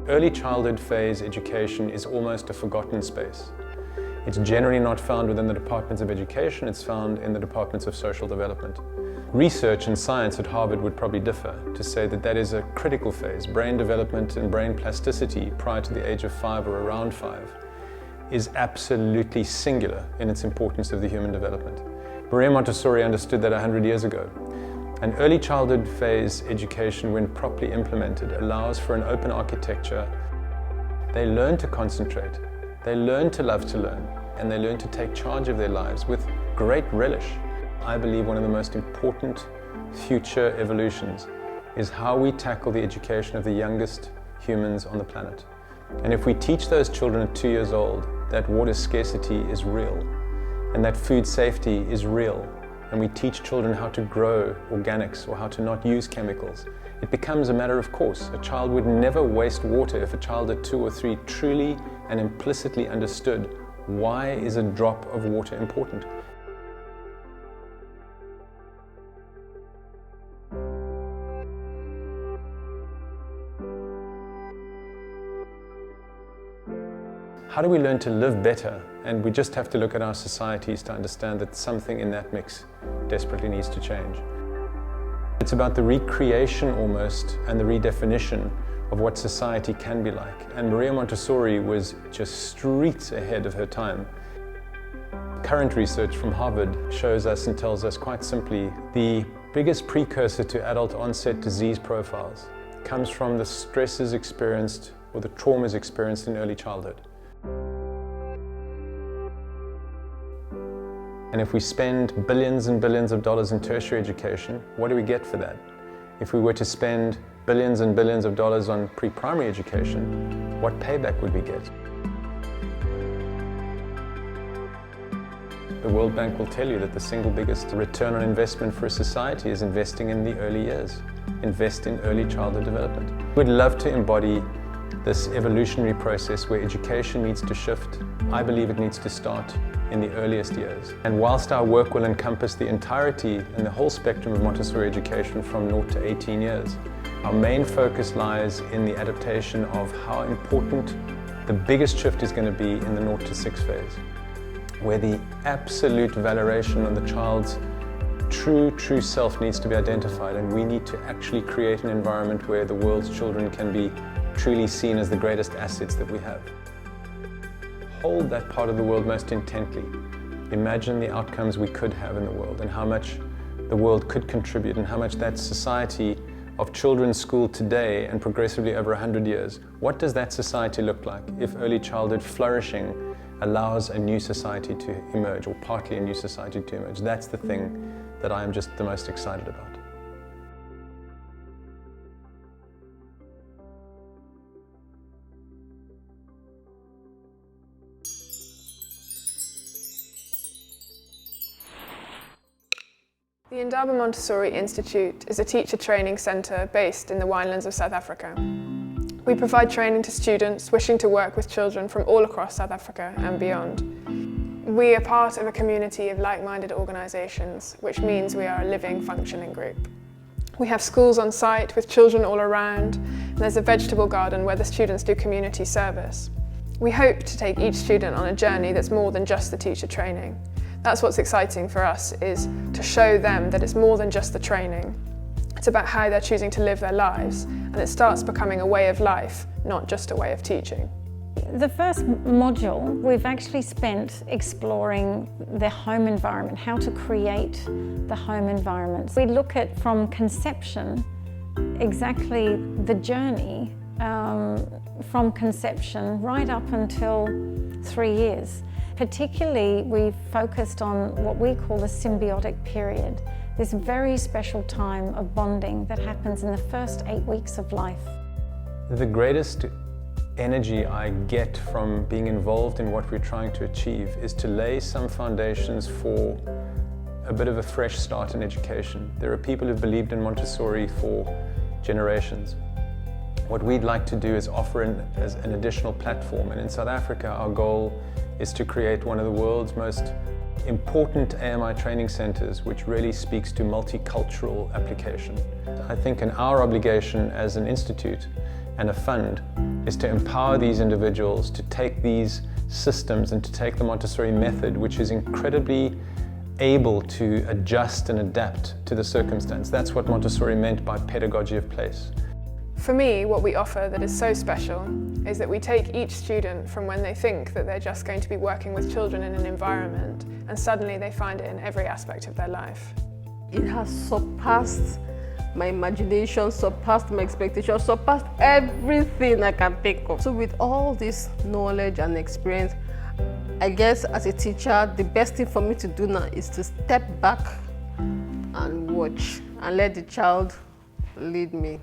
Early childhood phase education is almost a forgotten space. It's generally not found within the departments of education, it's found in the departments of social development. Research and science at Harvard would probably differ to say that that is a critical phase. Brain development and brain plasticity prior to the age of 5 or around 5 is absolutely singular in its importance of the human development. Maria Montessori understood that 100 years ago. An early childhood phase education, when properly implemented, allows for an open architecture. They learn to concentrate, they learn to love to learn, and they learn to take charge of their lives with great relish. I believe one of the most important future evolutions is how we tackle the education of the youngest humans on the planet. And if we teach those children at 2 years old that water scarcity is real and that food safety is real, and we teach children how to grow organics or how to not use chemicals, it becomes a matter of course. A child would never waste water if a child at 2 or 3 truly and implicitly understood why is a drop of water important. How do we learn to live better? And we just have to look at our societies to understand that something in that mix desperately needs to change. It's about the recreation almost and the redefinition of what society can be like. And Maria Montessori was just streets ahead of her time. Current research from Harvard shows us and tells us quite simply the biggest precursor to adult onset disease profiles comes from the stresses experienced or the traumas experienced in early childhood. And if we spend billions and billions of dollars in tertiary education, what do we get for that? If we were to spend billions and billions of dollars on pre-primary education, what payback would we get? The World Bank will tell you that the single biggest return on investment for a society is investing in the early years, invest in early childhood development. We'd love to embody this evolutionary process where education needs to shift. I believe it needs to start in the earliest years. And whilst our work will encompass the entirety and the whole spectrum of Montessori education from 0 to 18 years, our main focus lies in the adaptation of how important the biggest shift is going to be in the 0 to 6 phase, where the absolute valorization of the child's true self needs to be identified, and we need to actually create an environment where the world's children can be truly seen as the greatest assets that we have. Hold that part of the world most intently. Imagine the outcomes we could have in the world and how much the world could contribute and how much that society of children schooled today and progressively over 100 years, what does that society look like if early childhood flourishing allows a new society to emerge, or partly a new society to emerge? That's the thing that I am just the most excited about. The Indaba Montessori Institute is a teacher training centre based in the winelands of South Africa. We provide training to students wishing to work with children from all across South Africa and beyond. We are part of a community of like-minded organisations, which means we are a living, functioning group. We have schools on site with children all around, and there's a vegetable garden where the students do community service. We hope to take each student on a journey that's more than just the teacher training. That's what's exciting for us, is to show them that it's more than just the training. It's about how they're choosing to live their lives, and it starts becoming a way of life, not just a way of teaching. The first module we've actually spent exploring the home environment, how to create the home environment. We look at from conception, exactly the journey from conception right up until 3 years. Particularly, we focused on what we call the symbiotic period, this very special time of bonding that happens in the first 8 weeks of life. The greatest energy I get from being involved in what we're trying to achieve is to lay some foundations for a bit of a fresh start in education. There are people who've believed in Montessori for generations. What we'd like to do is offer as an additional platform, and in South Africa our goal is to create one of the world's most important AMI training centers, which really speaks to multicultural application. I think our obligation as an institute and a fund is to empower these individuals to take these systems and to take the Montessori method, which is incredibly able to adjust and adapt to the circumstance. That's what Montessori meant by pedagogy of place. For me, what we offer that is so special is that we take each student from when they think that they're just going to be working with children in an environment, and suddenly they find it in every aspect of their life. It has surpassed my imagination, surpassed my expectations, surpassed everything I can think of. So with all this knowledge and experience, I guess as a teacher, the best thing for me to do now is to step back and watch and let the child lead me.